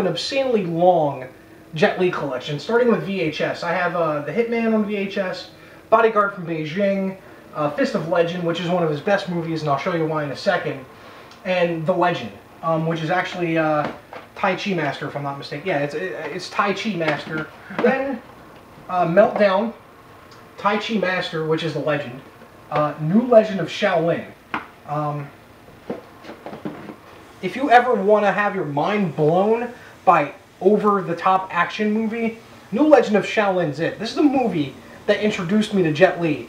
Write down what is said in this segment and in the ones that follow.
an obscenely long Jet Li collection, starting with VHS. I have The Hitman on VHS, Bodyguard from Beijing, Fist of Legend, which is one of his best movies, and I'll show you why in a second, and The Legend, which is actually Tai Chi Master, if I'm not mistaken. Yeah, it's Tai Chi Master. Then Meltdown, Tai Chi Master, which is The Legend, New Legend of Shaolin. If you ever want to have your mind blown by over-the-top action movie, New Legend of Shaolin's it. This is the movie that introduced me to Jet Li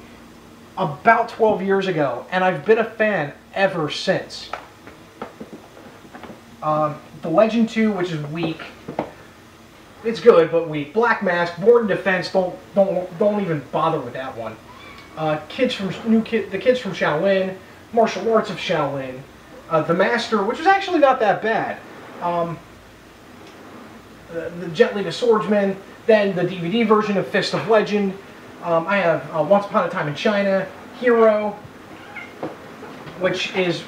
about 12 years ago, and I've been a fan ever since. The Legend 2, which is weak. It's good, but weak. Black Mask, Born in Defense, don't even bother with that one. The Kids from Shaolin, Martial Arts of Shaolin, The Master, which was actually not that bad. The Jet Li the Swordsman, then the DVD version of Fist of Legend. I have Once Upon a Time in China, Hero, which is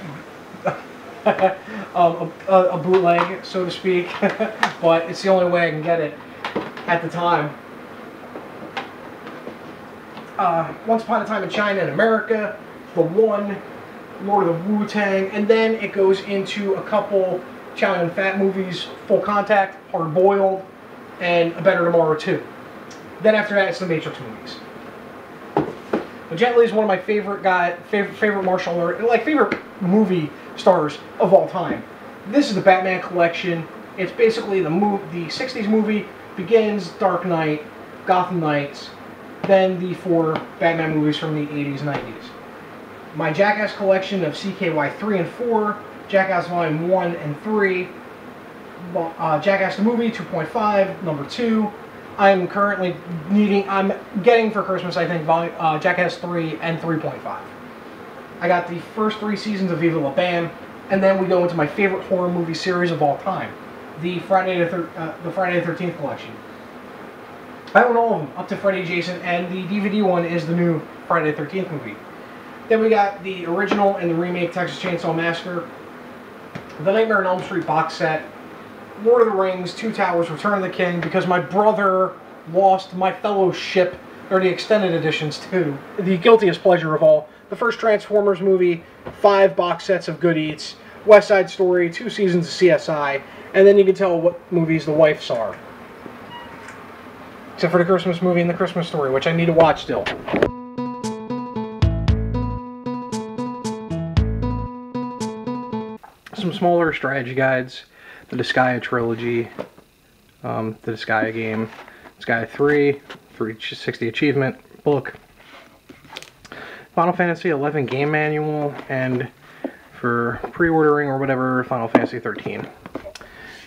a bootleg, so to speak, but it's the only way I can get it at the time. Once Upon a Time in China in America, The One, Lord of the Wu-Tang, and then it goes into a couple Chow Yun-Fat movies, Full Contact, Hard Boiled, and A Better Tomorrow 2. Then after that, it's the Matrix movies. But Jet Li is one of my favorite martial art, favorite movie stars of all time. This is the Batman collection. It's basically the 60s movie begins Dark Knight, Gotham Knights, then the 4 Batman movies from the 80s, 90s. My Jackass collection of CKY 3 and 4, Jackass Volume 1 and 3, Jackass the Movie 2.5, number 2. I'm getting for Christmas, I think, Jackass 3 and 3.5. I got the first 3 seasons of Viva La Bam, and then we go into my favorite horror movie series of all time, the Friday the 13th collection. I own all of them, up to Freddy, Jason, and the DVD one is the new Friday the 13th movie. Then we got the original and the remake Texas Chainsaw Massacre, the Nightmare on Elm Street box set, Lord of the Rings, Two Towers, Return of the King, because my brother lost my fellowship, or the extended editions too. The guiltiest pleasure of all, the first Transformers movie, 5 box sets of Good Eats, West Side Story, 2 seasons of CSI, and then you can tell what movies the wife saw. Except for the Christmas movie and the Christmas Story, which I need to watch still. Some smaller strategy guides. The Disgaea trilogy, the Disgaea game, Disgaea 3, 360 achievement book, Final Fantasy 11 game manual, and for pre-ordering or whatever, Final Fantasy 13.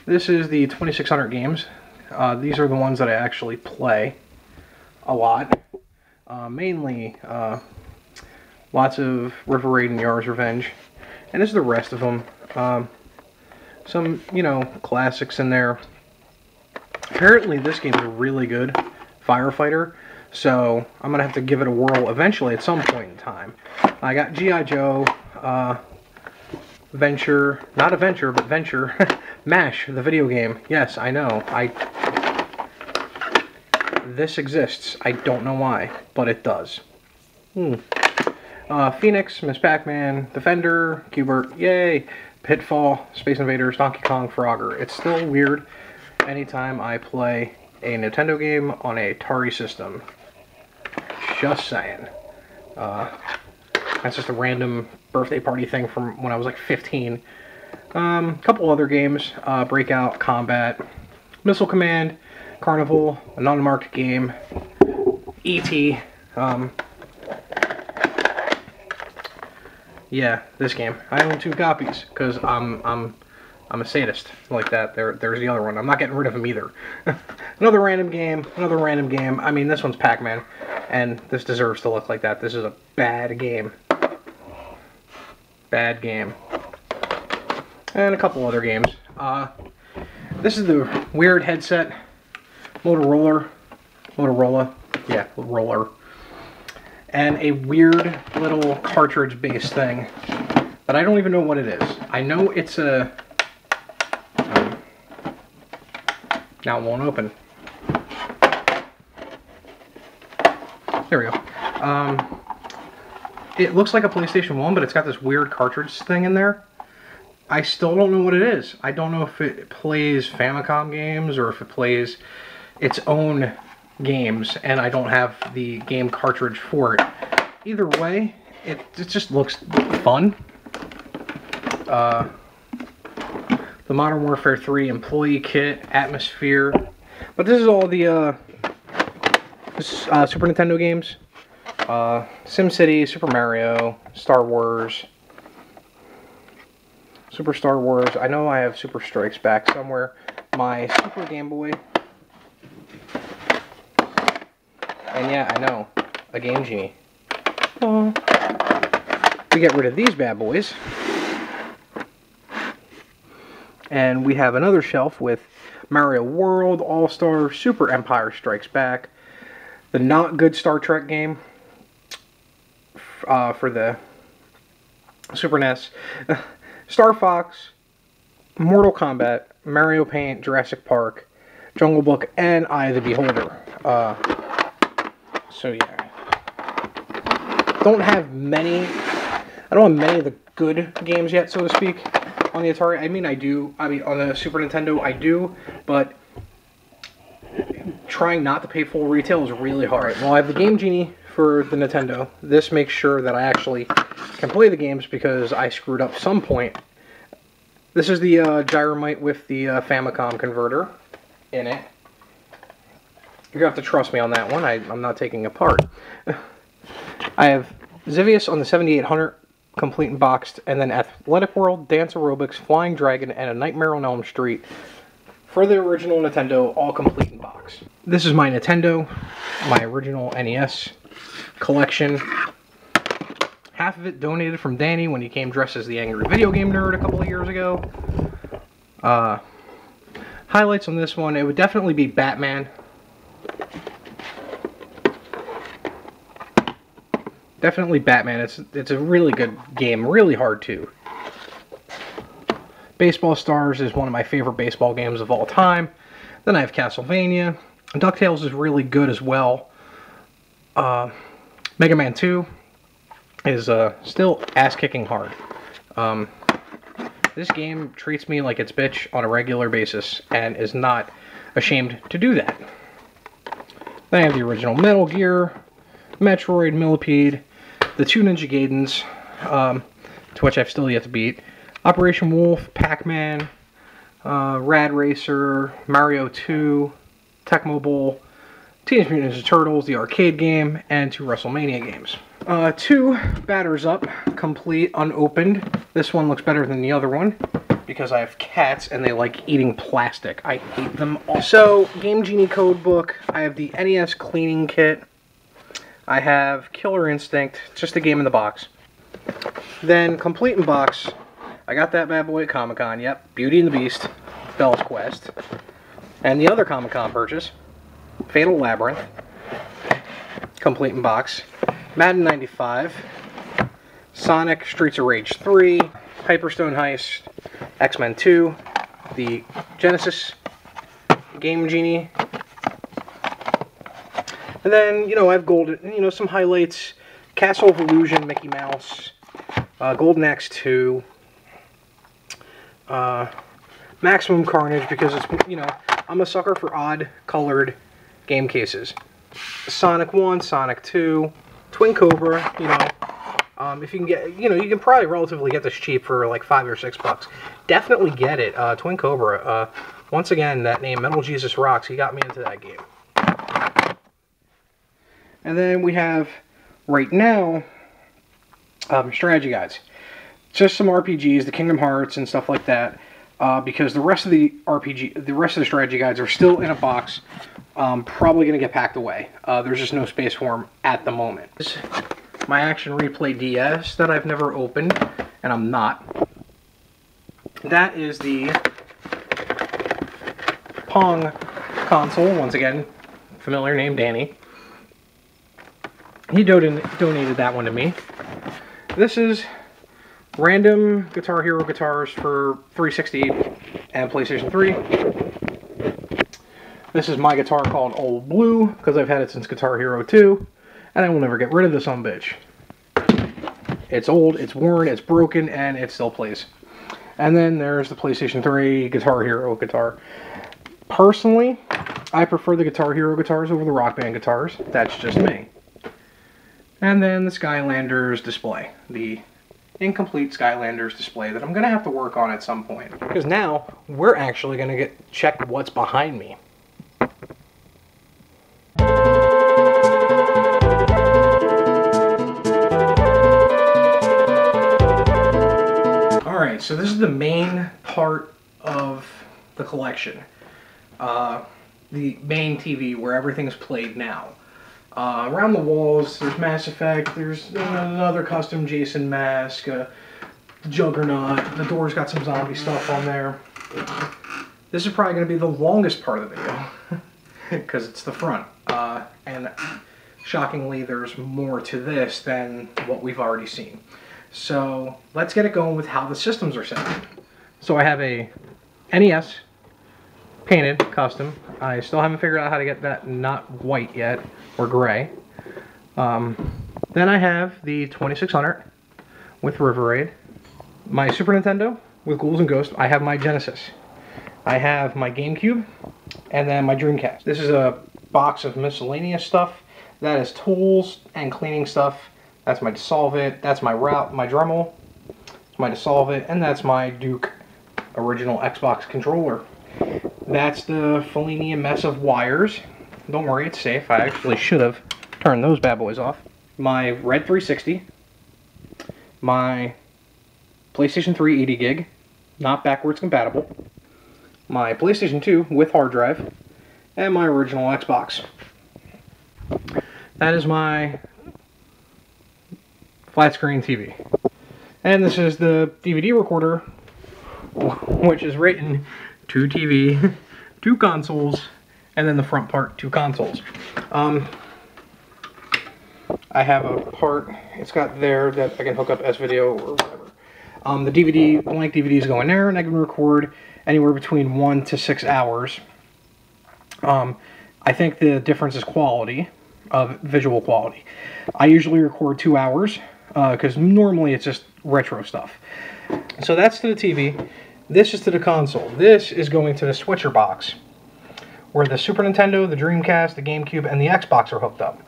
This is the 2600 games. These are the ones that I actually play a lot. Mainly lots of River Raid and Yar's Revenge, and this is the rest of them. Some, classics in there. Apparently this game is really good, Firefighter, so I'm going to have to give it a whirl eventually at some point in time. I got G.I. Joe, Venture, not Adventure, but Venture, MASH, the video game. Yes, I know, this exists. I don't know why, but it does. Phoenix, Miss Pac-Man, Defender, Q*bert, yay! Pitfall, Space Invaders, Donkey Kong, Frogger. It's still weird anytime I play a Nintendo game on a Atari system. Just saying. That's just a random birthday party thing from when I was like 15. Couple other games. Breakout, Combat, Missile Command, Carnival, an unmarked game, E.T., yeah, this game. I own 2 copies because I'm a sadist like that. There's the other one. I'm not getting rid of them either. Another random game. I mean, this one's Pac-Man, and this deserves to look like that. This is a bad game. Bad game. And a couple other games. This is the weird headset. Motorola. Yeah, roller. And a weird little cartridge-based thing that I don't even know what it is. I know it's a Now it won't open. There we go. It looks like a PlayStation 1, but it's got this weird cartridge thing in there. I still don't know what it is. I don't know if it plays Famicom games or if it plays its own games, and I don't have the game cartridge for it. Either way, it just looks fun. The Modern Warfare 3 Employee Kit, Atmosphere. But this is all the Super Nintendo games. SimCity, Super Mario, Star Wars, Super Star Wars. I know I have Super Strikes Back somewhere. My Super Game Boy. And yeah, I know. A Game Genie. Oh. We get rid of these bad boys. And we have another shelf with Mario World, All-Star, Super Empire Strikes Back, the not good Star Trek game for the Super NES, Star Fox, Mortal Kombat, Mario Paint, Jurassic Park, Jungle Book, and Eye of the Beholder. So yeah. I don't have many of the good games yet, so to speak, on the Atari. I mean on the Super Nintendo I do, but trying not to pay full retail is really hard. Well, I have the Game Genie for the Nintendo. This makes sure that I actually can play the games because I screwed up some point. This is the Gyromite with the Famicom converter in it. You're going to have to trust me on that one. I'm not taking it apart. I have Zivius on the 7800, complete and boxed, and then Athletic World, Dance Aerobics, Flying Dragon, and A Nightmare on Elm Street for the original Nintendo, all complete in box. This is my Nintendo, my original NES collection. Half of it donated from Danny when he came dressed as the Angry Video Game Nerd a couple of years ago. Highlights on this one, it would definitely be Batman. Definitely Batman. It's a really good game, really hard too. Baseball Stars is one of my favorite baseball games of all time. Then I have Castlevania. DuckTales is really good as well. Mega Man 2 is still ass-kicking hard. This game treats me like its bitch on a regular basis and is not ashamed to do that. Then I have the original Metal Gear, Metroid, Millipede, the two Ninja Gaidens, to which I've still yet to beat, Operation Wolf, Pac-Man, Rad Racer, Mario 2, Tecmo Bowl, Teenage Mutant Ninja Turtles, the arcade game, and 2 WrestleMania games. 2 Batters Up, complete, unopened. This one looks better than the other one because I have cats and they like eating plastic. I hate them all. So, Game Genie code book. I have the NES cleaning kit. I have Killer Instinct, just a game in the box. Then, complete in box, I got that bad boy at Comic-Con. Yep, Beauty and the Beast, Bell's Quest. And the other Comic-Con purchase, Fatal Labyrinth, complete in box. Madden 95, Sonic, Streets of Rage 3, Hyperstone Heist, X-Men 2, the Genesis Game Genie. And then, I have golden, some highlights. Castle of Illusion, Mickey Mouse, Golden Axe 2, Maximum Carnage, because it's, I'm a sucker for odd-colored game cases. Sonic 1, Sonic 2, Twin Cobra, if you can get, you can probably relatively get this cheap for like $5 or $6. Definitely get it. Twin Cobra. Once again, that name, Metal Jesus Rocks, he got me into that game. And then we have, right now, strategy guides. Just some RPGs, the Kingdom Hearts and stuff like that. Because the rest of the strategy guides are still in a box. Probably going to get packed away. There's just no space for them at the moment. This is my Action Replay DS that I've never opened, and I'm not. That is the Pong console. Once again, familiar name, Danny. He donated that one to me. This is random Guitar Hero guitars for 360 and PlayStation 3. This is my guitar called Old Blue, because I've had it since Guitar Hero 2, and I will never get rid of this sumbitch. It's old, it's worn, it's broken, and it still plays. And then there's the PlayStation 3 Guitar Hero guitar. Personally, I prefer the Guitar Hero guitars over the Rock Band guitars. That's just me. And then the Skylanders display. The incomplete Skylanders display that I'm going to have to work on at some point. Because now, we're actually going to check what's behind me. Alright, so this is the main part of the collection. The main TV where everything is played now. Around the walls, there's Mass Effect, there's another custom Jason mask, Juggernaut, the door's got some zombie stuff on there. This is probably going to be the longest part of the video, because it's the front. And shockingly, there's more to this than what we've already seen. So let's get it going with how the systems are set up. So I have a NES painted custom. I still haven't figured out how to get that not white yet, or gray. Then I have the 2600 with River Raid, my Super Nintendo with Ghouls and Ghosts. I have my Genesis. I have my GameCube, and then my Dreamcast. This is a box of miscellaneous stuff. That is tools and cleaning stuff. That's my Dissolve It. That's my Dremel. That's my Dissolve It, and that's my Duke original Xbox controller. That's the Fellini mess of wires. Don't worry, it's safe. I actually should have turned those bad boys off. My Red 360. My PlayStation 3 80 gig, not backwards compatible. My PlayStation 2 with hard drive. And my original Xbox. That is my flat screen TV. And this is the DVD recorder, which is written 2 TV, 2 consoles, and then the front part, 2 consoles. I have a part, it's got there that I can hook up S-Video or whatever. The DVD, blank DVD is going there, and I can record anywhere between 1 to 6 hours. I think the difference is quality, of visual quality. I usually record 2 hours, because normally it's just retro stuff. So that's to the TV. This is to the console. This is going to the switcher box, where the Super Nintendo, the Dreamcast, the GameCube, and the Xbox are hooked up.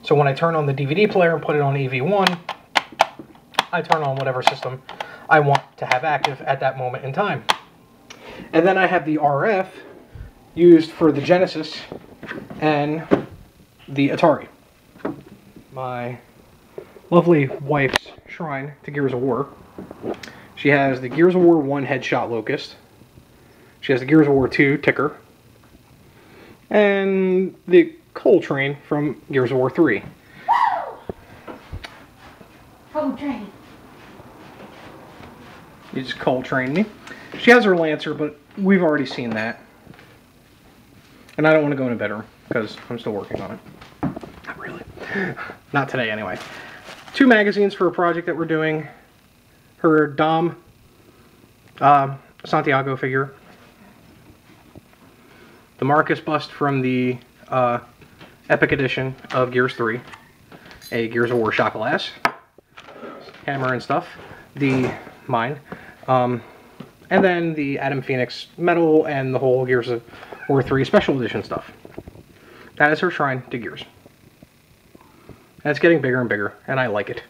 So when I turn on the DVD player and put it on EV1, I turn on whatever system I want to have active at that moment in time. And then I have the RF used for the Genesis and the Atari. My lovely wife's shrine to Gears of War. She has the Gears of War 1 Headshot Locust. She has the Gears of War 2 Ticker. And the Coal Train from Gears of War 3. Coal Train. You just Coal Train me. She has her Lancer, but we've already seen that. And I don't want to go in a bedroom, because I'm still working on it. Not really. Not today, anyway. 2 magazines for a project that we're doing. Her Dom Santiago figure. The Marcus bust from the Epic Edition of Gears 3. A Gears of War shot glass. Hammer and stuff. Mine. And then the Adam Phoenix medal and the whole Gears of War 3 special edition stuff. That is her shrine to Gears. And it's getting bigger and bigger, and I like it.